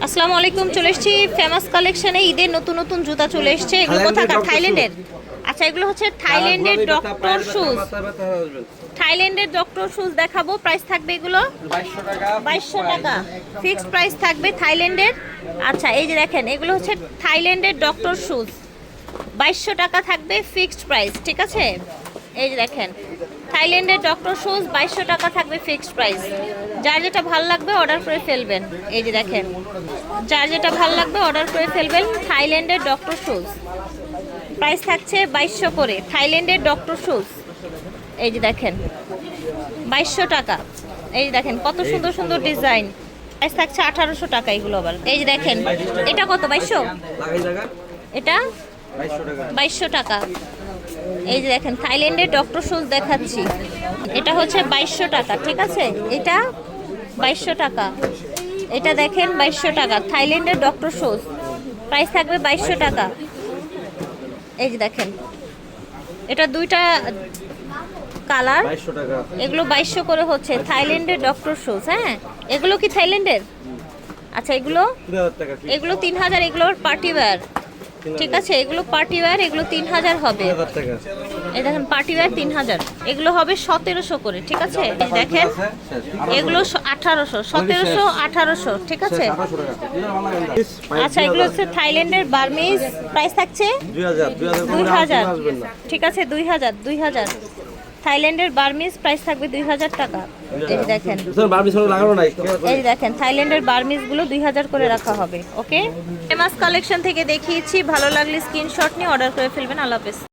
আসসালামু আলাইকুম, চলে এসেছি ফেমাস কালেকশনে। ঈদের নতুন নতুন জুতা চলে এসেছে। এগুলো কোথাকার? থাইল্যান্ডের। আচ্ছা, এগুলো হচ্ছে থাইল্যান্ডের ডক্টর শুজ। থাইল্যান্ডের ডক্টর শুজ দেখাবো। প্রাইস থাকবে এগুলো 2200 টাকা ফিক্সড প্রাইস থাকবে থাইল্যান্ডের। আচ্ছা, এই যে দেখেন, এগুলো হচ্ছে থাইল্যান্ডের ডক্টর শুজ। 2200 টাকা থাকবে ফিক্সড প্রাইস, ঠিক আছে? এই যে দেখেন, থাইল্যান্ডের ডক্টর শুজ 2200 টাকা থাকবে ফিক্সড প্রাইস। যার যেটা ভালো লাগবে অর্ডার করে ফেলবেন। এই যে দেখেন, যার যেটা ভালো লাগবে অর্ডার করে ফেলবেন। থাইল্যান্ডের ডক্টর শুজ প্রাইস থাকছে 2200 করে। থাইল্যান্ডের ডক্টর শুজ, এই যে দেখেন 2200 টাকা। এই যে দেখেন কত সুন্দর সুন্দর ডিজাইন। প্রাইস থাকছে 1800 টাকা এগুলো আবার। এই যে দেখেন, এটা কত? 2200। এটা 2200 টাকা। এই যে দেখেন, থাইল্যান্ডের ডক্টর শুজ দেখাচ্ছি। এটা হচ্ছে 2200 টাকা, ঠিক আছে? এটা 2200 টাকা। এটা দেখেন 2200 টাকা থাইল্যান্ডের ডক্টর শুজ। প্রাইস থাকবে 2200 টাকা। এই যে দেখেন, এটা দুইটা কালার, এগুলো 2200 করে হচ্ছে থাইল্যান্ডের ডক্টর শুজ। হ্যাঁ, এগুলো কি থাইল্যান্ডের? আচ্ছা, এগুলো 3000। এগুলোর পার্টি ওয়্যার, ঠিক আছে? এগুলো পার্টি ওয়্যার, এগুলো 3000 হবে। এই দেখেন, পার্টি ওয়্যার 3000। এগুলো হবে 1700 করে, ঠিক আছে? দেখেন, এগুলো 1800, 1700, 1800, ঠিক আছে? আচ্ছা, এগুলো হচ্ছে থাইল্যান্ডের বার্মিজ। প্রাইস থাকছে 2000, ঠিক আছে? 2000 থাইল্যান্ডের বার্মিজ প্রাইস থাকবে 2000 টাকা। এই দেখেন, এই দেখেন, থাইল্যান্ডের বার্মিজ গুলো 2000 করে রাখা হবে। ওকে, ফেমাস কালেকশন থেকে দেখিয়েছি। ভালো লাগলে স্ক্রিনশট নিয়ে অর্ডার করে ফেলবেন। আল্লাহ হাফেজ।